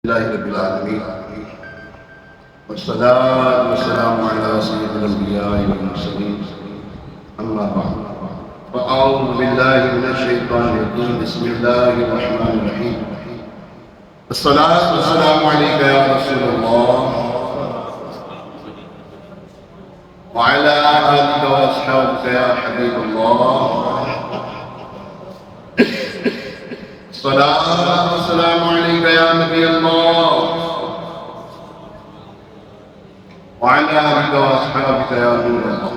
لله رب العالمين والصلاة والسلام على سيد الأنبياء والمرسلين أما بعد فأعوذ بالله من الشيطان الرجيم بسم الله الرحمن الرحيم الصلاة والسلام عليك يا رسول الله وعلى آلك وأصحابك يا حبيب الله الصلاة والسلام عليك يا نبي الله وعلى آلك وأصحابك يا نور الله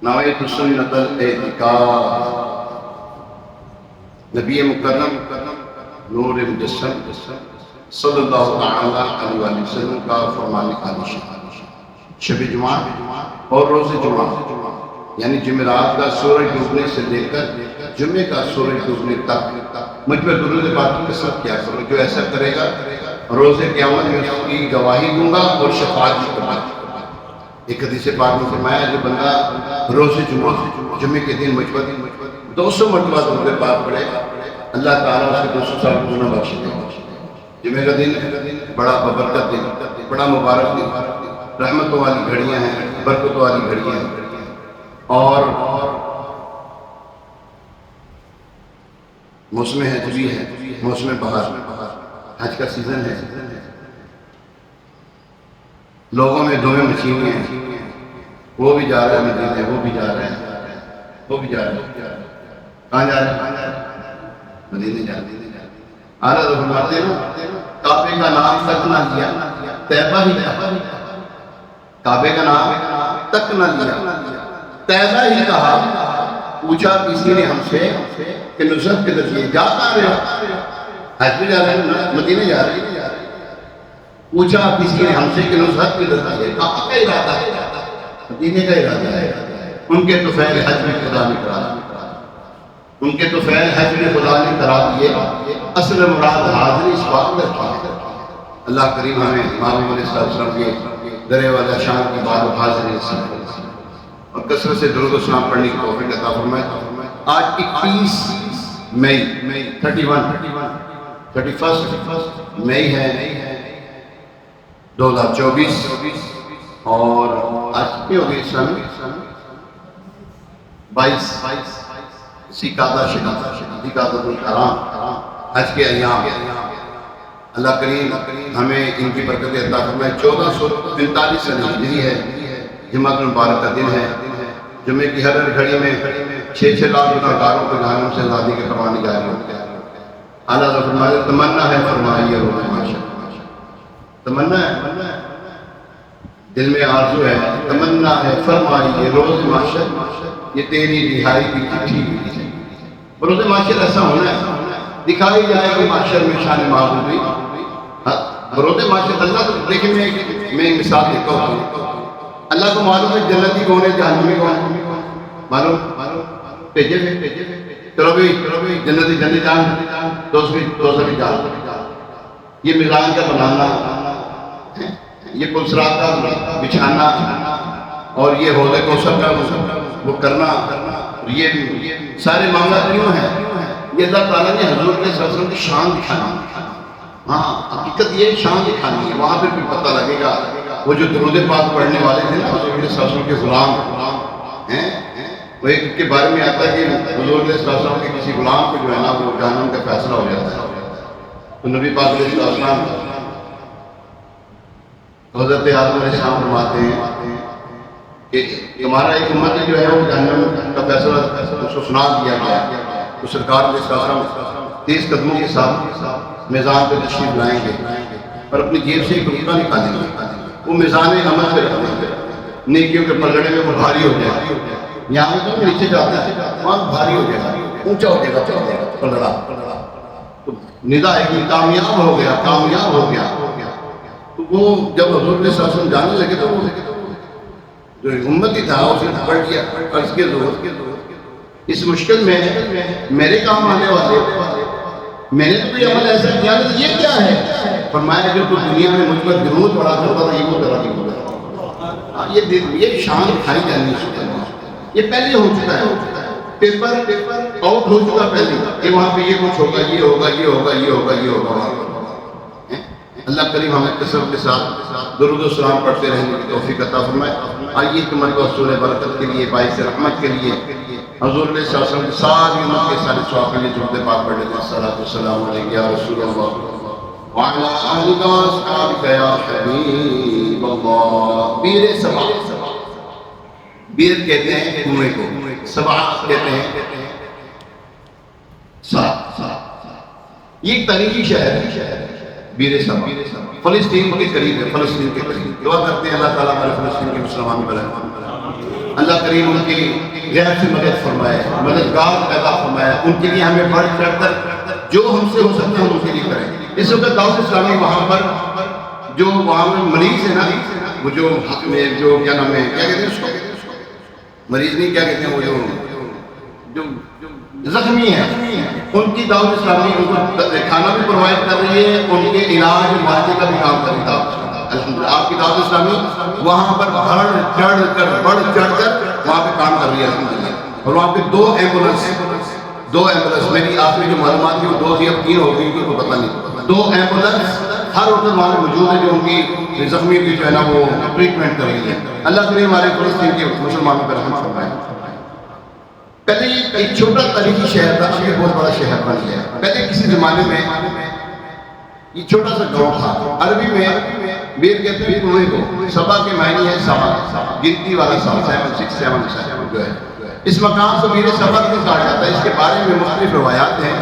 نويت سنة الاعتكاف نبی مکرم نور مجسم صلی اللہ علیہ وسلم کا فرمان عالی شب جمعہ اور روز جمعہ یعنی جمعرات کا سورج ڈوبنے سے لے کر جمعے کا سورج ڈوبنے تک مجھ پر درود پاک کی کثرت کیا کرو. جو ایسا کرے گا روز قیامت میں اس کی گواہی دوں گا اور شفاعت بھی کروں گا. ایک حدیث پاک میں فرمایا جو بندہ روز جمعے کے دن مجھ پر 200 مرتبہ درود پاک پڑھے اللہ تعالیٰ اس کے 200 سال گناہ بخش دے گا. جمعے کا دن بڑا ببرکت دن، بڑا مبارک دن، رحمتوں والی گھڑیاں ہیں، برکتوں والی گھڑیاں ہیں. اور موسم حجوی ہے، موسم بہار، حج کا سیزن ہے. لوگوں میں دھویں مچھی ہوئی ہیں، وہ بھی جا رہے ہیں مدینے، وہ بھی جا رہے ہیں، وہ بھی جا رہے ہیں. کہاں جا رہے ہیں؟ مدینے جا رہے ہیں. آرہ تو فرماتے ہیں کعبے کا نام تک نہ لیا، طیبہ ہی کہا. کعبے کا نام تک نہ لیا، طیبہ ہی کہا. پوچھا کسی نے ہم سے کہ نصرت کے ذریعے جاتا رہے، حج بھی جا رہے ہیں، مدینے جا رہے ہیں. پوچھا کسی نے ہم سے کہ نصرت کے ذریعے کہاں کا ارادہ ہے؟ مدینے کا ارادہ ہے. ان کے تو فعل حج میں خدا نے کرا، ان کے تو فعل حج میں خدا نے کرا دیے. اصل مراد حاضری اس بات میں رکھی ہے. اللہ کریم ہمیں محبوب علیہ السلام کے درے والا شان کی بات حاضری نصیب کرے اور کثرت سے درود و سلام پڑھنے کی توفیق عطا فرمائے. آج 21 مئی 31 مئی ہے 2024 اور آج کی ہوگی سن 22 سیکادہ الحرام حج کے ایام. اللہ کریم ہمیں ان کی برکت عطا فرمائے. 1445 ہجری ہے، جمعہ المبارک کا دن ہے. جمعے کی ہر گھڑی میں 6 لاکھ گناہگاروں کو جہنم سے آزادی کے فرمانے جاری ہوتے ہیں. اعلیٰ فرمائے تمنا ہے فرمائیے روز معاشر. تمنا ہے، دل میں آرزو ہے، تمنا ہے فرمائیے روز معاشر یہ تیری رہائی کی چٹھی ہوئی ہے. روز معاشر ایسا ہونا ہے دکھائی جائے کہ معاشر میں شان محبوبی. روز معاشر اللہ تو دیکھیں میں ایک مثال دیتا ہوں. اللہ کو معلوم ہے جنتی کون ہے جہنمی کون ہے، معلوم بھیجے چلو بھی جنتی جنتی جان دوسری جان. یہ میزان کا بنانا، یہ پلسرات کا بچھانا اور یہ حوض کوثر کا وہ کرنا، یہ سارے معاملات کیوں ہیں؟ یہ اللہ تعالیٰ نے حضور کے صلی اللہ علیہ وسلم کی شان دکھانی. ہاں حقیقت یہ شان دکھانی ہے. وہاں پہ بھی پتہ لگے گا وہ جو درود پاک پڑھنے والے تھے نا حضور صلی اللہ علیہ وسلم کے غلام ہیں، وہ ایک کے بارے میں آتا ہے کہ حضور صلی اللہ علیہ وسلم کے کسی غلام کو جو ہے نا وہ جہنم کا فیصلہ ہو جاتا ہے. تو نبی پاک علیہ السلام حضرت آدم علیہ السلام فرماتے ہیں کہ ہمارا ایک امت جو ہے وہ جہنم کا فیصلہ اس کو سنا دیا گیا. تو سرکار علیہ السلام 30 قدموں کے ساتھ میزان پہ تشریف لائیں گے اور اپنی جیب سے ایک روپیہ نکالیں گے. وہ میزان عمل پہ رکھیں گے. نیکیوں کے پلڑے میں وہ بھاری ہو جائے گا. یہاں تو نیچے جاتا ہے وہاں بھاری ہو جائے گا، اونچا ہو جائے گا پلڑا. تو ندا ہے کہ کامیاب ہو گیا، کامیاب ہو گیا. تو وہ جب حضور علیہ السلام جانے لگے تو وہ جو امتی تھا اسے پڑھ لیا قرض کے ضرورت اس مشکل میں میرے کام آنے والے میں نے کوئی عمل ایسا کیا تو یہ کیا ہے؟ فرمایا جو تو دنیا میں مجھ پر درود پڑا کرتا تھا یہ وہ طرح کی ہوگا. یہ شان دکھائی جانی ہے. یہ پہلے ہو چکا ہے. پیپر آؤٹ ہو چکا پہلے کہ وہاں پہ یہ کچھ ہوگا، یہ ہوگا، یہ ہوگا، یہ ہوگا، یہ ہوگا وہاں پر۔ اللہ کریم ہمیں قسم کے ساتھ درود و سلام پڑھتے رہنے کی توفیق عطا فرمائے۔ آئیے ایک مرتبہ سورہ برکت کے لیے، باعث رحمت کے لیے حضور علیہ السلام کی ساری امت کے سارے ثواب کے لیے درود پاک پڑھ لیتے ہیں۔ الصلاۃ والسلام علیک یا رسول اللہ وعلی آلک واصحابک یا حبیب اللہ۔ بیر سبا، بیر کہتے ہیں کنویں کو، سبا کہتے ہیں سات۔ یہ ایک تاریخی شہر ہے بیر سبا، فلسطین کے قریب ہے، فلسطین کے قریب۔ دعا کرتے ہیں اللہ تعالیٰ ہمارے فلسطین کے مسلمان بنائے، اللہ کریم ان کی غیر سے مدد فرمائے، مددگار پیدا فرمائے، ان کے لیے ہمیں بڑھ چڑھ کر جو ہم سے ہو سکتے ہیں ہم ان کے لیے کریں۔ اس وقت دعوت اسلامی وہاں پر جو وہاں میں مریض ہے نا، وہ جو حق میں جو کیا نام ہے، کیا کہتے ہیں اس کو، مریض نہیں کیا کہتے ہیں، وہ جو زخمی ہیں، ان کی دعوت اسلامی ان کو کھانا بھی پرووائڈ کر رہی ہے، ان کے علاج معالجے کا بھی کام کر رہی ہے الحمدللہ۔ آپ کی دعوت اسلامی وہاں پر بڑھ چڑھ کر وہاں پہ کام کر رہی ہے الحمدللہ۔ اور وہاں پہ دو ایمبولینس میری آپ میں جو معلومات تھی وہ 2 تھی، اب 3 ہو گئی، ان کو پتہ نہیں۔ 2 ایمبولینس ہر وقت وہاں پہ موجود ہے جو ان کی زخمی کی جو ہے نا وہ ٹریٹمنٹ کر رہی ہے۔ اللہ کریم ہمارے فلسطین کے مسلمانوں پر رحم فرمائے۔ پہلے یہ ایک چھوٹا تاریخی شہر تھا، یہ بہت بڑا شہر بن گیا۔ پہلے کسی زمانے میں یہ چھوٹا سا گاؤں تھا، عربی میں بیر کہتے ہیں کنویں کو، سبا کے معنی ہے سبا، گنتی والا سبا، 767 جو ہے۔ اس مقام کو بیر سبا کیوں کہا جاتا ہے، اس کے بارے میں مختلف روایات ہیں۔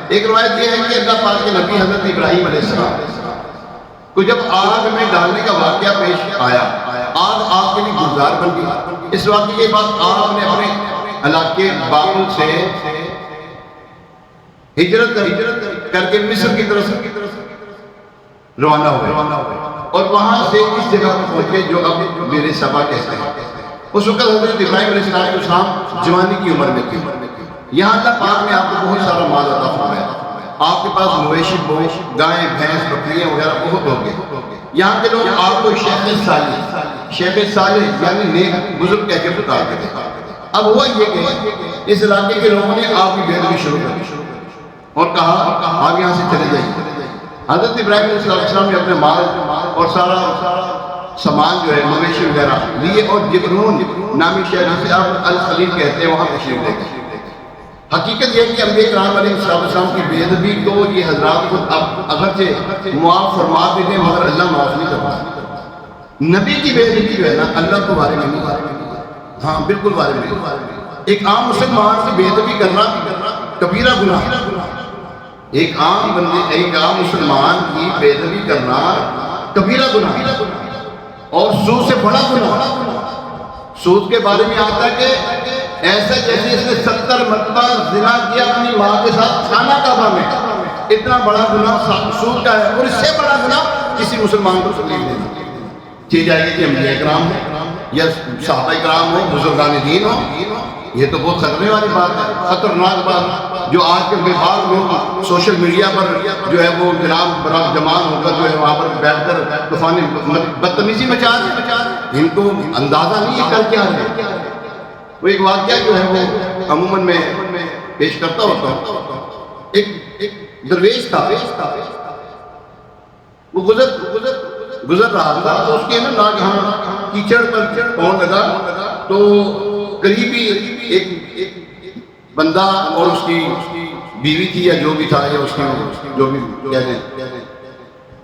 ایک روایت یہ ہے کہ اللہ پاک کے نبی حضرت ابراہیم علیہ السلام کو جب آگ میں ڈالنے کا واقعہ پیش آیا، آگ کے لیے گلزار بن گئی۔ اس واقعے کے بعد آپ نے اپنے علاقے بابل سے ہجرت کر کے مصر کی طرف روانہ ہوئے اور وہاں سے اس جگہ پر پہنچے جو اب بیر سبا کہتے ہیں۔ اس وقت حضرت ابراہیم علیہ السلام جوانی کی عمر میں تھے۔ یہاں اللہ پاک نے آپ کو بہت سارا مال عطا فرمایا، آپ کے پاس مویشی گائیں بھینس بکریاں وغیرہ بہت ہو گئے۔ یہاں کے لوگ آپ کو شیخ صالح یعنی نیک بزرگ کہہ کے پکارتے تھے۔ اب ہوا یہ کہ اس علاقے کے لوگوں نے آپ کی بیعت بھی شروع کر دی اور کہا آپ یہاں سے چلے جائیے۔ حضرت ابراہیم علیہ السلام نے اپنے مال اور سارا سامان جو ہے مویشی وغیرہ لیے اور جبرون نامی شہر جسے آپ الخلیل کہتے ہیں وہاں تشریف لے گئے۔ حقیقت یہ ہے کہ انبیاء کرام علیہ السلام کی بے ادبی کو یہ حضرات کو اگرچہ معاف فرما بھی دیں مگر اللہ معاف نہیں کرتا۔ نبی کی بے ادبی جو ہے نا اللہ کو بارے میں نہیں، ہاں بالکل بارے میں ایک عام مسلمان سے بے ادبی کرنا کبیرہ گناہ، ایک عام مسلمان کی بے ادبی کرنا کبیرہ گناہ اور سود سے بڑا گناہ۔ سود کے بارے میں آتا ہے کہ ایسا جیسے اس نے 70 مرتبہ زنا کیا اپنی ماں کے ساتھ خانہ کعبہ میں، اتنا بڑا گناہ سود کا ہے۔ اور اس سے بڑا گناہ کسی مسلمان کو تکلیف دینا چاہیے جائے گی کہ انبیاء کرام ہو یا صحابہ کرام ہو، بزرگان دین ہو، یہ تو بہت خطرے والی بات ہے، خطرناک بات جو آج کے بے بعض لوگ سوشل میڈیا پر جو ہے وہ جناب براب جمان ہو کر جو ہے وہاں پر بیٹھ کر طوفانی بدتمیزی مچا رہے ہیں، ان کو اندازہ نہیں ہے کل کیا ہے۔ وہ ایک واقعہ جو ہے وہ عموماً میں پیش کرتا ہوتا ہوں۔ ایک درویش تھا، وہ گزر رہا تھا تو اس کے ناگہاں کیچڑ پر پاؤں لگا تو قریبی ایک بندہ اور اس کی بیوی تھی یا جو بھی تھا یا اس کی جو بھی کہتے ہیں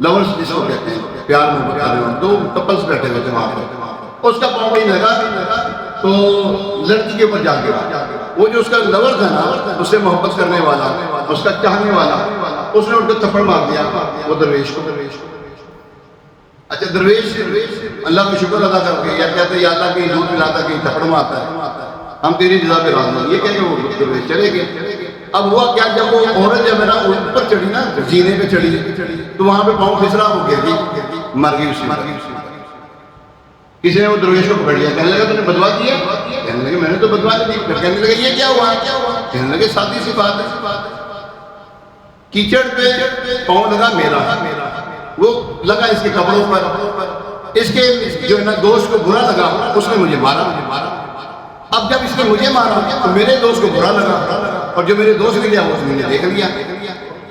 لورز جس کو کہتے ہیں پیار محبت کر رہے ہیں، 2 کپلز بیٹھے ہوئے تھے وہاں پر، اس کا پاؤں کہیں لگا تو لڑکی کے اوپر جا گیا۔ وہ جو اس کا لور تھا نا، اس سے محبت کرنے والا، اس کا چاہنے والا، اس نے ان کو تھپڑ مار دیا وہ درویش کو۔ اچھا درویش اللہ کا شکر ادا کر کے یا کہتے ہیں یا اللہ کہیں دودھ پلاتا کہیں تھپڑ مارتا ہے، ہم تیری جزا پہ راضی ہیں، یہ کہہ کے وہ درویش چلے گئے۔ اب ہوا کیا، جب وہ عورت جب میرا اوپر چڑھی نا، زینے پہ چڑھی تو وہاں پہ پاؤں پھسلا، وہ گر گئی، مر گئی اسی۔ کسی نے وہ درویش کو پکڑ لیا، کہنے لگا تو نے بدوا دیا؟ کہنے لگے میں نے تو بدوا نہیں دی۔ کہنے لگے یہ کیا ہوا؟ کہنے لگے سادی سی بات ہے، کیچڑ پہ پاؤں لگا میرا، وہ لگا اس کے کپڑوں پر، اس کے جو ہے نا دوست کو برا لگا، اس نے مجھے مارا۔ اب جب اس نے مجھے مارا تو میرے دوست کو برا لگا اور جو میرے دوست نے کیا وہ نے دیکھ لیا.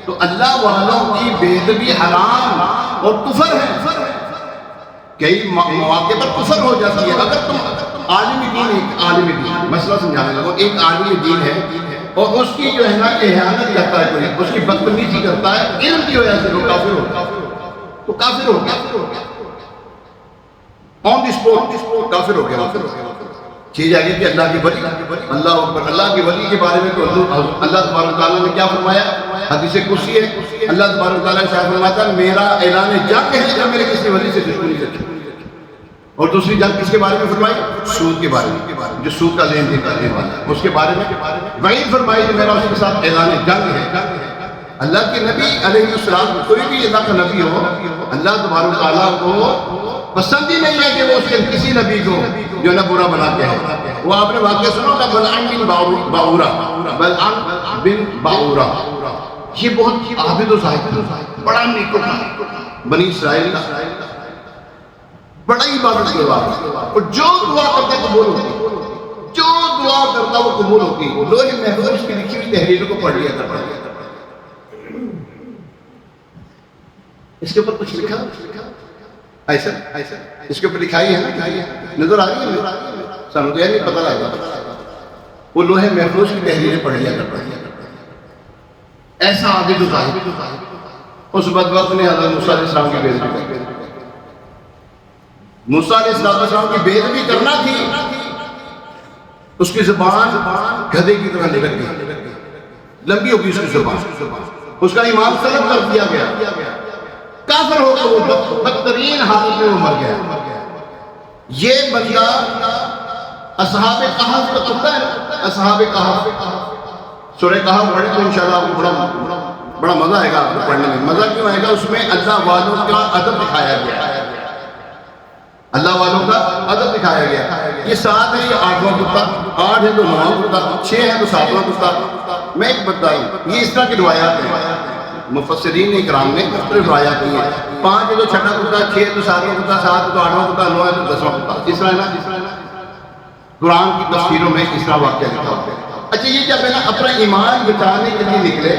تو اللہ والوں کی بے ادبی حرام اور کفر ہے. کئی مواقع پر کفر ہو جاتی ہے. اگر تم عالم دین، ایک عالم دین، مسئلہ سمجھانے لگو، ایک عالم دین ہے اور اس کی جو ہے نا اہانت کرتا ہے کوئی، اس کی بدتمیزی کرتا ہے علم کی وجہ سے، وہ کافر ہوگا. تو کافر ہو گیا، آن دی اسپوٹ کافر ہو گیا. چیز آگے کہ اللہ کی ولی، اللہ اکبر. اللہ کی ولی کے بارے میں تو اللہ تبارک تعالیٰ نے کیا فرمایا؟ حدیث قدسی ہے، اللہ تبارک تعالیٰ نے شاید فرماتا ہے میرا اعلان جنگ ہے جب میرے کسی ولی سے دشمنی رکھی. اور دوسری جنگ کس کے بارے میں فرمائی؟ سود کے بارے میں، جو سود کا لین دین کرنے والا ہے اس کے بارے میں وعید فرمائی کہ میرا اس کے ساتھ اعلان جنگ ہے. اللہ کے نبی علیہ السلام، کوئی بھی اللہ کا نبی ہو، اللہ تبارک تعالیٰ کو پسند ہی نہیں ہے کہ وہ اس کے کسی نبی کو جو نہ برا بنا کے ہے. وہ آپ نے واقعہ سنو تھا بلعام بن باورا. بلعام بن باورا یہ بہت عابد و زاہد، بڑا نیک و بنی اسرائیل کا، بڑا عبادت کے بعد، اور جو دعا کرتا قبول ہوتی، جو دعا کرتا وہ قبول ہوتی. لوح محفوظ کی لکھی ہوئی تحریروں کو پڑھ لیا کرتا. اس کے اوپر کچھ لکھا ایسا اس کے اوپر لکھائی ہے نا، نظر آ رہی ہے؟ سانو تو یہ نہیں پتہ لگتا. وہ لوح محفوظ کی تحریریں پڑھ لیا کرتا. ایسا عابد و زاہد. اس بدبخت نے حضرت موسیٰ علیہ السلام کی بے ادبی کی. موسیٰ علیہ السلام کی بے ادبی کرنا تھی، اس کی زبان گدھے کی طرح نکل گئی، لمبی ہوگی اس کی زبان. اس کا ایمان سلب کر دیا گیا، کافر ہو کر وہ بدترین حالت میں وہ مر گیا. یہ بندہ اصحاب کہف کا پتہ ہے؟ اصحاب کہف، سورہ کہف پڑھیں تو انشاءاللہ آپ کو بڑا مزہ آئے گا. آپ کو پڑھنے میں مزہ کیوں آئے گا؟ اس میں اللہ والوں کا ادب دکھایا گیا. اللہ والوں کا ادب دکھایا گیا. یہ 7 ہے، یہ 8واں کتا، 8 ہے تو 9واں کتا، 6 ہے تو 7واں کتا. میں ایک بتاؤں، یہ اس طرح کی روایات ہیں. مفسرین اکرام نے مختلف روایات کی ہیں. 5 ہے تو 6واں کتا، 6 ہے تو 7واں کتا، 7 ہے تو 8واں کتا، 9 ہے تو 10واں کتا. اس طرح نا قرآن کی تفسیروں میں اس طرح واقعہ لکھا ہوتا ہے. اچھا یہ جب ہے نا اپنا ایمان بچانے کے لیے نکلے،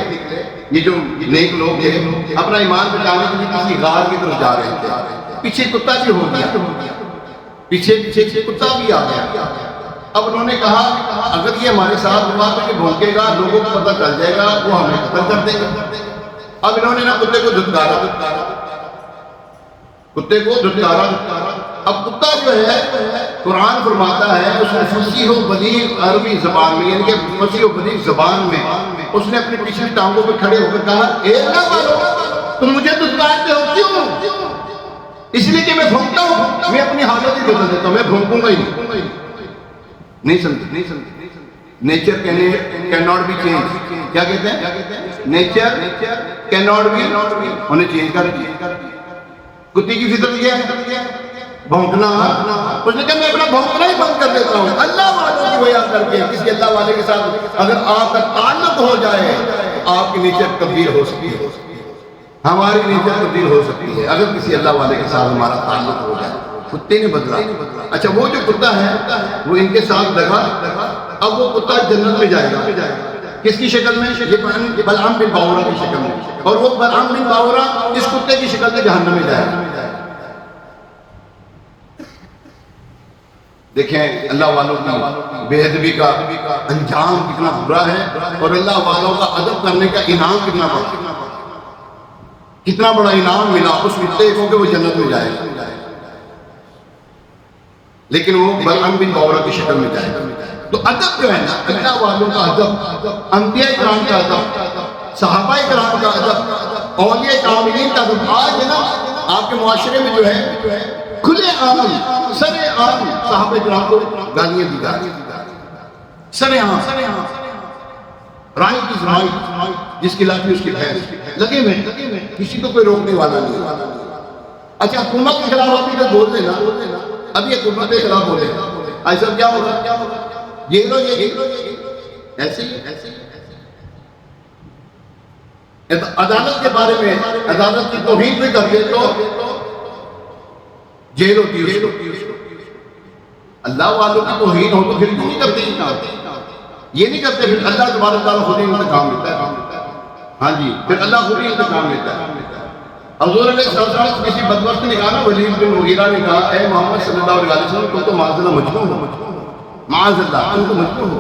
یہ جو نیک لوگ تھے اپنا ایمان بچانے کے لیے کسی غار کی طرف جا رہے تھے. پیچھے کتا بھی ہو گیا، پیچھے کتا بھی آ گیا. اب انہوں نے کہا اگر یہ ہمارے ساتھ ہوا تو یہ بھونکے گا، لوگوں کو پتہ چل جائے گا، وہ ہمیں قتل کر دیں گے. اب انہوں نے نا کتے کو دھتکارا. اب کتا جو ہے قرآن فرماتا ہے اس نے فصیح و بلیغ عربی زبان میں، یعنی کہ فصیح و بلیغ زبان میں اس نے اپنی پچھلی ٹانگوں پہ کھڑے ہو کر کہا اے اللہ والو تم مجھے دھتکارتے ہو کیوں؟ اس لیے کہ میں بھونکتا ہوں، میں اپنی حالت ہی بدل دیتا ہوں، میں بھونکوں گا ہی نہیں. سمجھے؟ Nature can not be change. کیا کہتے ہیں؟ نیچر کین ناٹ بی، انہیں چینج کر دیا. کتی کی فطرت کیا ہے؟ بھونکنا. اس نے کہا میں اپنا بھونکنا ہی بند کر دیتا ہوں. اللہ والوں کی وجہ کر کے کسی اللہ والے کے ساتھ اگر آپ کا تعلق ہو جائے آپ کی نیچر تبدیل ہو سکتی ہے، ہماری نیچر تبدیل ہو سکتی ہے اگر کسی اللہ والے کے ساتھ ہمارا تعلق ہو جائے. کتے نے بدلا. اچھا وہ جو کتا ہے وہ ان کے ساتھ لگا. اب وہ کتا جنت میں جائے گا. کس کی شکل میں؟ یہ بلعام بن باورا کی شکل میں. اور وہ بلعام بن باورا اس کتے کی شکل میں جہنم میں جائے گا. دیکھیں اللہ والوں کی بے ادبی کا انجام کتنا برا ہے، اور اللہ والوں کا ادب کرنے کا انعام کتنا بڑا. کتنا بڑا انعام ملا اس کتے کو کہ وہ جنت میں جائے گا. لیکن وہ بلعام بن باورا کی شکل میں جائے گا. تو ادب جو ہے نا اللہ والوں کا ادب، انبیاء کرام کا ادب، صحابہ کرام کا ادب، اولیاء کاملین کا ادب. آج ہے نا آپ کے معاشرے میں جو ہے کھلے عام سر عام صحابہ کرام کو گالیاں دی جا رہی ہیں. سر عام رائی کی رائی، جس کی لاٹھی اس کی بھینس، لگے ہوئے کسی کو کوئی روکنے والا نہیں. اچھا حکومت کے خلاف آپ ادھر بول دینا، ابھی حکومت کے خلاف بولے ایسا کیا ہوگا؟ یہ لو ایسے ہی. عدالت کے بارے میں عدالت کی توہین بھی کر دے تو جیل ہوتی ہے. اللہ والوں کی توہین ہو تو پھر نہیں کرتے. یہ نہیں کرتے، پھر اللہ تبارک تعالیٰ خود ہی انتقام لیتا ہے. ہاں جی، پھر اللہ خود ہی انتقام لیتا ہے. حضور علیہ السلام کسی بدبخت نے کہا نا، ولید بن مغیرہ نے کہا اے محمد صلی اللہ علیہ وسلم تم تو معاذ اللہ مجنون ہو، معاذ اللہ تم تو مجنون ہو.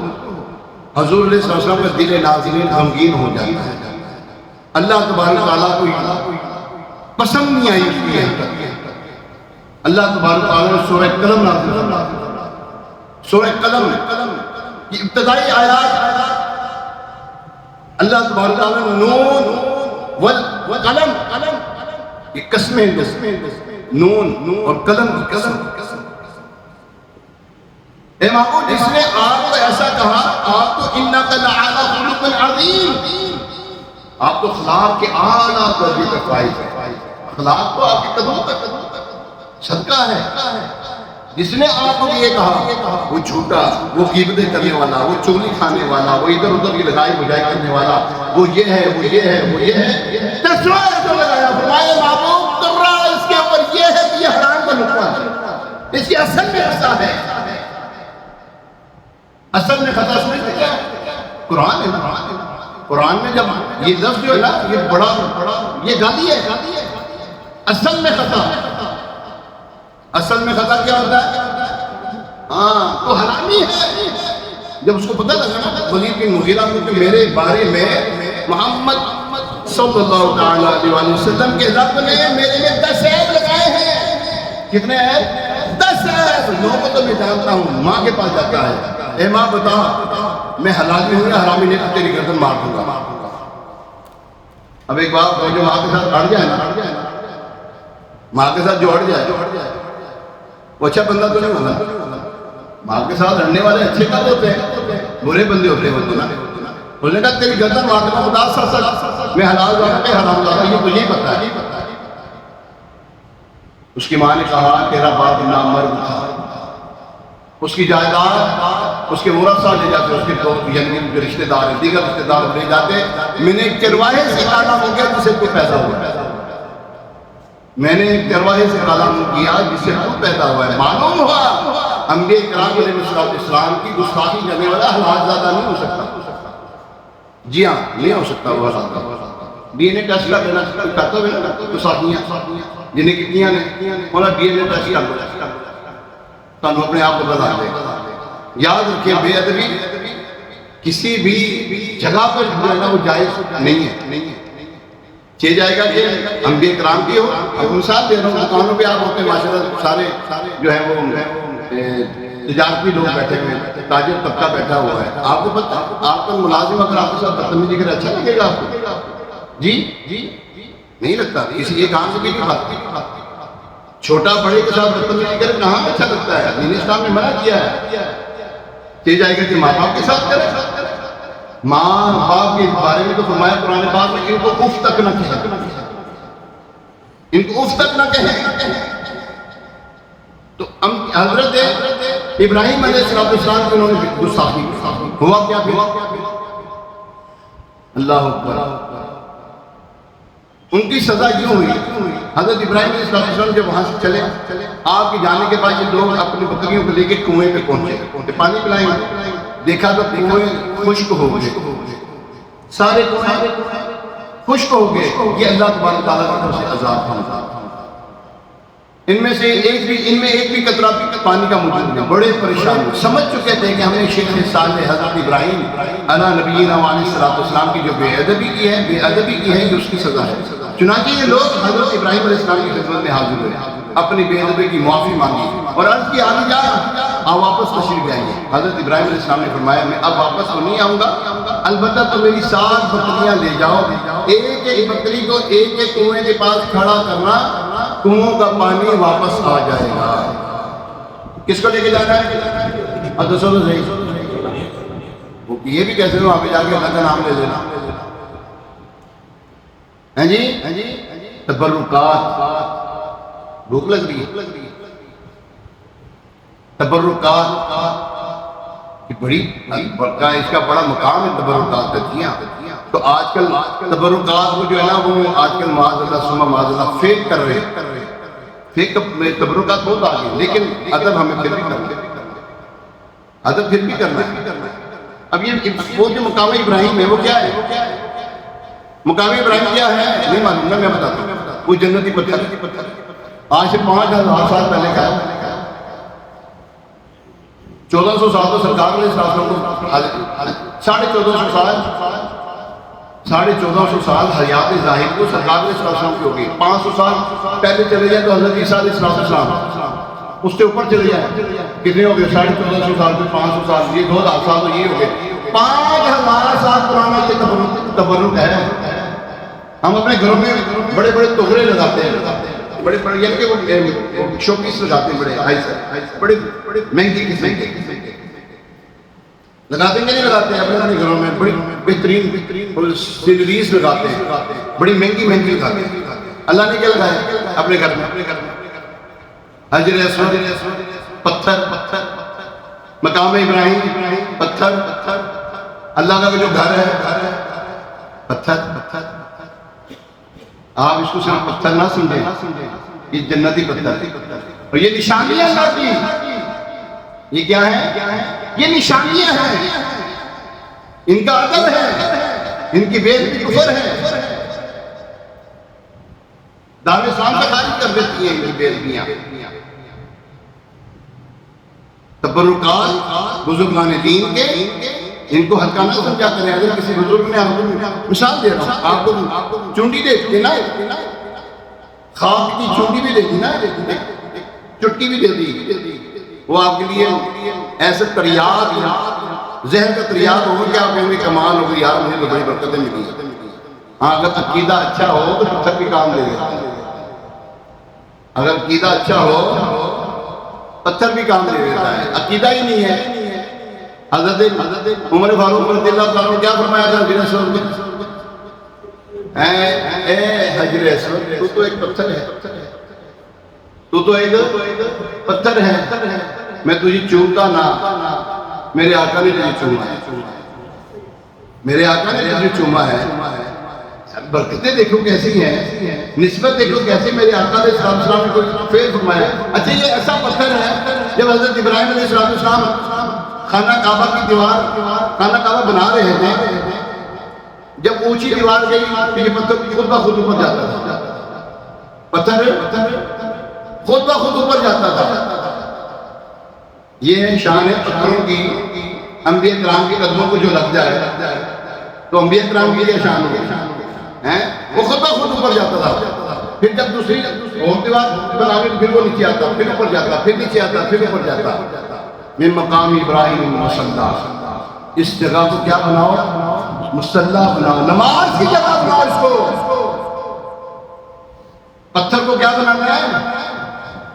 حضور علیہ السلام کا دل ناظرین غمگین ہو جاتا ہے. اللہ تبارک تعالیٰ کو پسند نہیں آئی اس کی حرکت. اللہ تبارک تعالیٰ نے سورہ قلم نازل فرمایا. سورہ قلم یہ ابتدائی آیات اللہ تبارک تعالیٰ نے نون والقلم، یہ قسمیں نون اور قلم کی قسم. اے معبود جس نے آپ کو ایسا کہا، آپ تو انک لعلی خلق عظیم، آپ تو اخلاق کے اعلیٰ درجے پر فائز ہے. اخلاق تو آپ کے قدموں تک صدقہ ہے. جس نے آپ کو یہ کہا وہ جھوٹا، وہ غیبتیں کرنے والا، وہ چغلی کھانے والا، وہ ادھر ادھر کی لگائی بجائی کرنے والا، وہ یہ ہے وہ یہ ہے وہ یہ ہے، لگایا فرمایا معبود کر رہا ہے اس کے اوپر یہ ہے کہ یہ حرام کا نقطہ ہے، اس کی اصل میں ایسا ہے. اصل میں خطا سمجھتے کیا قرآن ہے. قرآن میں جب یہ لفظ جو ہے نا یہ بڑا یہ گالی ہے. اصل میں خطا، اصل میں خطا کیا ہوتا ہے؟ ہاں تو حرامی ہے. جب اس کو پتہ لگا نا ولید بن مغیرہ کو کہ میرے بارے میں محمد صلی اللہ علیہ وسلم کے رب نے میرے میں 10 عیب لگائے ہیں. کتنے عیب؟ 10 عیب. 9 کو تو میں جانتا ہوں. ماں کے پاس جاتا ہے، اے ماں بتا میں حلالی ہوں یا حرامی نہیں تو تیری گردن مار دوں گا. اب ایک بات جو ماں کے ساتھ اڑ جائے نا، ماں کے ساتھ جو اڑ جائے وہ اچھا بندہ تو نہیں ہوتا. ماں کے ساتھ لڑنے والے اچھے کب ہوتے ہیں؟ برے بندے ہوتے ہیں نا. اس نے کہا تیری گردن مار دوں گا. سچ میں حلال زادہ پہ حرام زادہ یہ تجھے پتہ ہے. اس کی ماں نے کہا تیرا باپ نامرد تھا، اس کی جائیداد اس کے ورثہ لے جاتے، اس کے دوست یعنی جو رشتہ دار ہیں دیگر رشتہ دار لے جاتے. میں نے ایک چرواہے سے کلام ہو گیا جس سے تو پیدا ہوا ہے. میں نے ایک چرواہے سے کلام کیا جس سے تو پیدا ہوا ہے. معلوم ہوا انبیاء کرام علیہ السلام کی گستاخی کرنے والا حلال زادہ نہیں ہو سکتا. جی ہاں نہیں ہو سکتا. وہ ڈی این اے ٹیسٹ کا دینا کرتا ہوئے نا گستاخیاں جنہیں کتنیاں نے انہوں نے ڈی این اے ٹیسٹ کر تانوں اپنے آپ کو بتا دے. یاد رکھیں بے ادبی کسی بھی جگہ پر جو ہے نا وہ جائز نہیں ہے. چاہے جائے گا کہ انبیاء کرام کی ہو. اب مثال دے رہا ہوں دکانوں پہ آپ ہوتے ہیں ماشاء اللہ سارے جو ہے وہ تجارتی لوگ بیٹھے ہوئے ہیں، تاجر طبقہ بیٹھا ہوا ہے. آپ کو پتہ آپ کا ملازم اگر آپ کے ساتھ بدتمیزی کرے اچھا لگے گا آپ کو؟ جی نہیں لگتا. کسی ایک کام سے بھی نہیں بات. چھوٹا بڑے کے ساتھ بدتمیزی کرے کہاں اچھا لگتا ہے؟ دین اسلام نے منع کیا ہے. چاہے جائے گا کہ ماں باپ کے ساتھ کرے. ماں باپ کے بارے میں تو فرمایا قرآن پاک میں ان کو اف تک نہ کہیں، ان کو اف تک نہ کہیں. تو حضرت ابراہیم علیہ السلام کو انہوں نے گستاخی ہوا کیا پھر؟ اللہ اکبر. ان کی سزا یہ ہوئی حضرت ابراہیم علیہ السلام جب وہاں سے چلے آپ کے جانے کے بعد یہ لوگ اپنی بکریوں کو لے کے کنویں پہ پہنچے پانی پلائیں گے. دیکھا تو کنویں خشک ہو گئے، سارے کنویں خشک ہو گئے. یہ اللہ تبارک تعالیٰ کی طرف سے عذاب تھا. ان میں ایک بھی قطرہ پانی کا موجود نہیں. بڑے پریشان ہوئے، سمجھ چکے تھے کہ ہم نے شیخ صالح حضرت ابراہیم علیہ نبینا علیہ السلام کی جو بے ادبی کی ہے یہ اس کی سزا ہے. چنانچہ یہ لوگ حضرت ابراہیم علیہ السلام کی خدمت میں حاضر ہوئے، اپنی بے ادبی کی معافی مانگی اور عرض کی آگے جا آپ واپس تشریف آئیں گے. حضرت ابراہیم علیہ السلام نے فرمایا میں اب واپس تو نہیں آؤں گا، البتہ تو میری 7 بکریاں لے جاؤ. ایک بکری کو ایک کنویں کے پاس کھڑا کرنا، کنووں کا پانی واپس آ جائے گا. کس کو لے کے جانا ہے؟ اب تو سنو صحیح، یہ بھی کیسے وہاں پہ جا کے اللہ کا نام لے لینا ہے جی. تبرکات، بھوک لگ رہی ہے، تبرکات کی بڑی اس کا بڑا مقام ہے. تبرکات کتیاں تو آج کل تبرکات کو جو ہے نا وہ آج کل معاذ اللہ فیک کر رہے ہیں. فیک تبرکات بہت آگے، لیکن ادب ہمیں پھر بھی کرنا ہے. ادب پھر بھی کرنا ہے. اب یہ وہ جو مقام ابراہیم ہے وہ کیا ہے؟ مقام ابراہیم کیا ہے نہیں معلوم، میں بتاتا ہوں. وہ جنتی پتھر آج سے 5000 سال پہلے کا ہے. 1400 سال تو سرکار علیہ السلام کو 1450 سال حیات ظاہر کو سرکار علیہ السلام کی ہوگی. 500 سال پہلے چلے جائے تو حضرت عیسیٰ علیہ السلام اس کے اوپر چلے جائے. کتنے ہو گئے؟ 1450 سال پہ 500 سال، یہ 2000 سال تو یہ ہو گئے. 5000 سال پرانا یہ تبرک ہے. ہم اپنے گھروں میں بڑے بڑے تغرے لگاتے ہیں، بڑے بڑے یعنی کہ وہ شو پیس لگاتے ہیں، بڑے مہنگی لگاتے ہیں کہ نہیں لگاتے ہیں؟ اپنے گھروں میں بڑی بہترین سینریز لگاتے ہیں، بڑی مہنگی لگاتے ہیں. اللہ نے کیا لگایا اپنے گھر میں؟ حجر اسود پتھر، مقام ابراہیم پتھر، اللہ کا جو گھر ہے پتھر. آپ اس کو صرف پتھر نہ سمجھیں، یہ جنتی پتھر اور یہ نشانیاں اللہ کی. یہ کیا ہے؟ یہ نشانیاں ہیں، ان کا ادب ہے، ان کی بے عزتی کفر ہے. دار اسلام سے خارج کر دیتی ہیں ان کی بے عزتیاں. تبرکات بزرگان دین کے ان کو ہلکا نہ سمجھا کریں. اگر کسی بزرگ نے آپ کو مثال دے رہا ہوں، آپ کو چونٹی دے دی نا، خاک کی چونٹی بھی دے دی نا، چٹکی بھی دے دی، وہ آپ کے لیے ایسے تریاد ذہن کا تریاد ہو کہ آپ کہیں گے کمال ہو گئی یار، مجھے تو بڑی برکتیں ملی. ہاں اگر عقیدہ اچھا ہو تو پتھر بھی کام دے گا. اگر عقیدہ اچھا ہو پتھر بھی کام دے دیتا ہے. عقیدہ ہی نہیں ہے. حضرت عمر فاروق رضی اللہ عنہ نے کیا فرمایا تھا حجر اسود میں؟ اے حجر اسود، تو تو ایک پتھر ہے، تو تو ایک پتھر ہے، میں تجھے چومتا نہ، میرے آقا نے تجھے چوما ہے، میرے آقا نے تجھے چوما ہے. برکتیں دیکھو کیسی ہیں، نسبت دیکھو کیسی. میرے آقا علیہ السلام نے کوئی فعل فرمایا. اچھا یہ ایسا پتھر ہے جب حضرت ابراہیم علیہ السلام خانہ کعبہ کی دیوار، خانہ کعبہ بنا رہے تھے، جب اونچی دیوار گئی تو یہ پتھر خود بخود اوپر جاتا تھا. پتھر خود بخود اوپر جاتا تھا. یہ شان ہے پتھروں کی. انبیاء کرام کے قدموں کو جو لگ جائے تو انبیاء کرام کی یہ شان ہے، وہ خود بخود اوپر جاتا تھا. پھر جب دوسری اور دیوار بنانے پھر وہ نیچے آتا، پھر اوپر جاتا، پھر نیچے آتا، پھر اوپر جاتا. من مقام ابراہیم مصلی، اس جگہ کو کیا بناؤ؟ مصلی بناؤ، نماز کی جگہ بناؤ. اس کو پتھر کو کیا بنانا ہے؟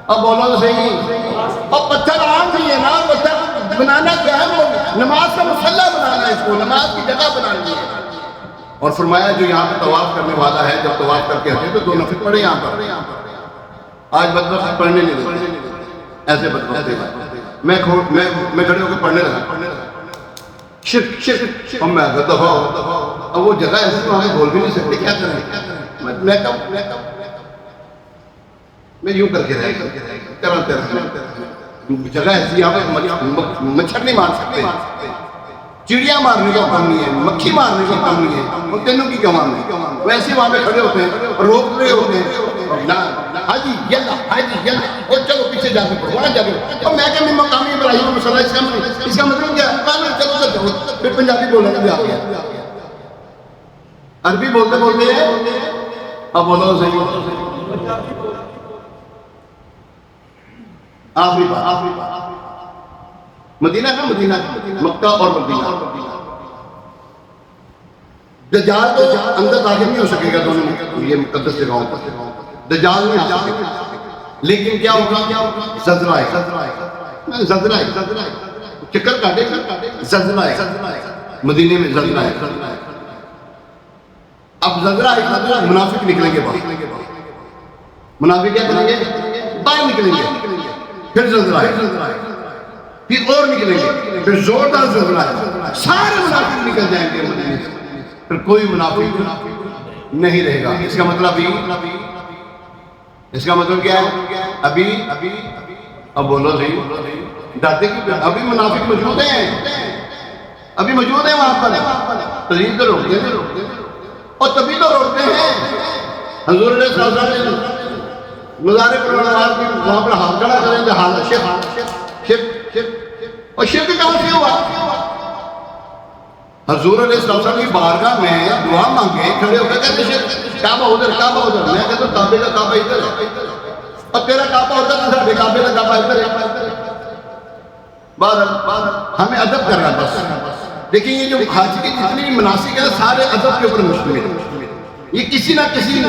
اب بولو تو صحیح. اب پتھر عام نہیں ہے نا، پتھر بنانا کیا ہے؟ نماز کا مصلی بنانا ہے، اس کو نماز کی جگہ بنانی ہے. اور فرمایا جو یہاں پہ طواف کرنے والا ہے، جب طواف کر کے ہٹے تو 2 نفل پڑھے یہاں پر. آج بدبخت پڑھنے نہیں دیتے، ایسے بدبخت میں کھڑے ہو کے پڑھنے لگا شرک. اور میں دفعہ اب وہ جگہ ایسی وہاں بول بھی نہیں سکتے، کیا کریں؟ میں یوں کر کے رہ جگہ ایسی یہاں پہ مچھر نہیں مار سکتے، چڑیا مارنے کا کام نہیں ہے، مکھی مارنے کا کام نہیں ہے، ان تینوں کی کمان ہے. ویسے وہاں پہ کھڑے ہوتے ہیں اور روک رہے ہوتے ہیں، حاجی یلا اور چلو پیچھے جا کے پڑھو، وہاں جا کے. اور میں کہ مقامی ابراہیم مصلی، اس کا مطلب کیا ہے؟ چلو ادھر جاؤ. پھر پنجابی بولنے بھی آ گیا، عربی بولتے ہیں. اب بولو صحیح. آخری بات مدینہ کا، مدینہ مکہ اور مدینہ. دجال تو اندر داخل نہیں ہو سکے گا دونوں میں، یہ مقدس جگہوں پر دجال نہیں آ سکے گا. لیکن کیا ہوگا؟ زلزلہ آئے، زلزلہ آئے، چکر کاٹے، زلزلہ آئے. مدینے میں زلزلہ آئے. اب زلزلہ آئے، منافق نکلیں گے باہر. منافق کیا کریں گے؟ باہر نکلیں گے. پھر زلزلہ آئے، پھر اور نکلیں گے، پھر زوردار زلزلہ آئے. سارے منافق نکل جائیں گے مدینے سے، پھر کوئی منافق نہیں رہے گا. اس کا مطلب اس کا مطلب کیا ہے؟ ابھی اب بولو صحیح، ڈرتے کی ابھی منافق موجود ہیں. ابھی موجود ہیں وہاں پر، تجرید تو روکتے ہیں، اور تبھی تو روکتے ہیں۔ حضور علیہ السلام نے مزار پروردگار کی وہاں پر ہاتھ کھڑا کریں جہاں شرک، اور شرک کہاں سے ہوا؟ حضور علیہ السلام کی بارگاہ میں دعا مانگے، کھڑے ہو کے کہتے شرک، کعبہ ادھر، کعبہ ادھر، میں کہتا ہوں کعبے کا کعبہ ادھر ہے اور تیرا کعبہ ادھر ہے، ساڑھے کعبے کا کعبہ ادھر ہے۔ بہرحال ہمیں ادب کرنا بس۔ دیکھیں یہ جو حج کی جتنی بھی مناسک ہے سارے ادب کے اوپر مشتمل ہے۔ یہ کسی نہ کسی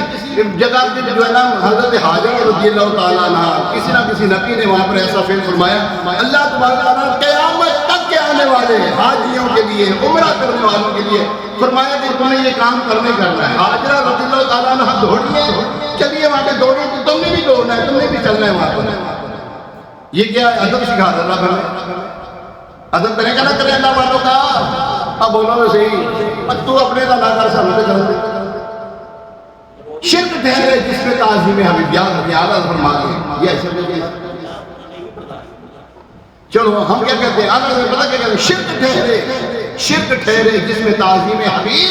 جگہ کے جو ہے نا حضرت حاجر رضی اللہ تعالیٰ عنہ کسی نہ کسی نبی نے وہاں پر ایسا فعل فرمایا، اللہ تبارک و تعالیٰ قیامت تک کے آنے والے حاجیوں کے لیے، عمرہ کرنے والوں کے لیے فرمایا کہ تمہیں یہ کام کرنا ہے۔ حاجرہ رضی اللہ تعالیٰ عنہ دوڑیے، چلیے وہاں پہ دوڑیے، تم نے بھی دوڑنا ہے، تم نے بھی چلنا ہے وہاں پر۔ یہ کیا ادب سکھا رہا ہے ہمیں؟ ادب کرے گا نہ کرے اللہ والوں کا؟ اب بولو تو صحیح، تو اپنے کا نہ کر سامنے کر دے۔ شرک ٹھہرے جس میں تعظیم حبیبیات اعلیٰ فرما دیں، یہ ایسے میں چلو ہم کیا کہتے ہیں؟ آگے میں پتہ کیا کہتے ہیں؟ شرک ٹھہرے جس میں تعظیم حبیب،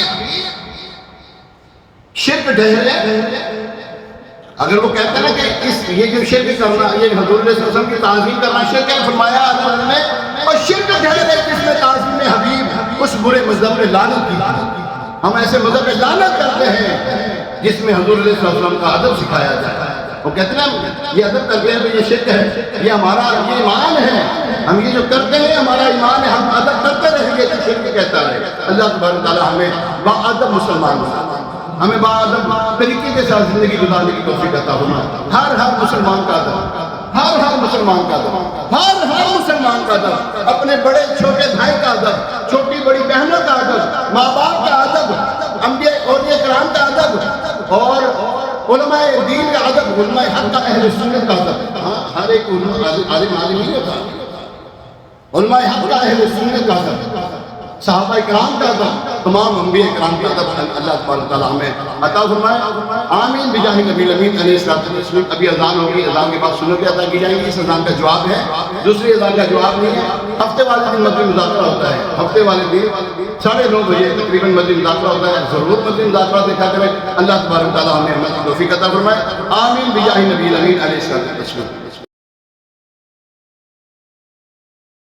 شرک ٹھہرے۔ اگر وہ کہتے ہیں نا کہ یہ جو شرک کرنا، یہ حضور علیہ السلام کی تعظیم کرنا شرک ہے، فرمایا اللہ نے اور شرک ٹھہرے جس میں تعظیم حبیب، اس برے مذہب نے لعنت کی۔ ہم ایسے مذہب میں لعنت کرتے ہیں جس میں حضور علیہ السلام کا ادب سکھایا جائے۔ وہ کہتے ہیں یہ ادب کرتے ہیں تو یہ شرک ہے، یہ ہمارا یہ ایمان ہے، ہم یہ جو کرتے ہیں ہمارا ایمان ہے، ہم ادب کرتے رہیں گے تو شرک کہتا ہے۔ اللہ تبارک و تعالیٰ ہمیں باادب مسلمان بنا، ہمیں باادب طریقے کے ساتھ زندگی گزارنے کی توفیق عطا فرمائے۔ ہر مسلمان کا ادب، ہر مسلمان کا ادب، ہر مسلمان کا ادب، اپنے بڑے چھوٹے بھائی کا ادب، چھوٹی بڑی بہنوں کا ادب، ماں باپ کا ادب، انبیاء اولیاء کرام کا ادب، اور علماء دین کا ادب، علماء حق کا، اہل سنت کا ادب۔ ہر ایک عالم نہیں ہوتا، علماء حق کا، اہل سنت کا ادب، صحابہ کرام کا ادب، تمام انبیاء کرام کا ادب اللہ تبارک و تعالیٰ ہمیں عطا فرمائے۔ آمین بجاہ نبی الامین علیہ السلام۔ ابھی اذان ہوگی، اذان کے بعد سنتیں ادا کی جائیں گی۔ اس اذان کا جواب ہے، دوسری اذان کا جواب نہیں ہے۔ ہفتے والے دن مدنی مذاکرہ ہوتا ہے، ہفتے والے دن 9:30 بجے تقریباً مدنی مذاکرہ ہوتا ہے، ضرور مدنی مذاکرہ دیکھا کریں۔ اللہ تبارک و تعالیٰ ہمیں عمل کی توفیق عطا فرمائے۔ آمین بجاہ نبی الامین علیہ السلام۔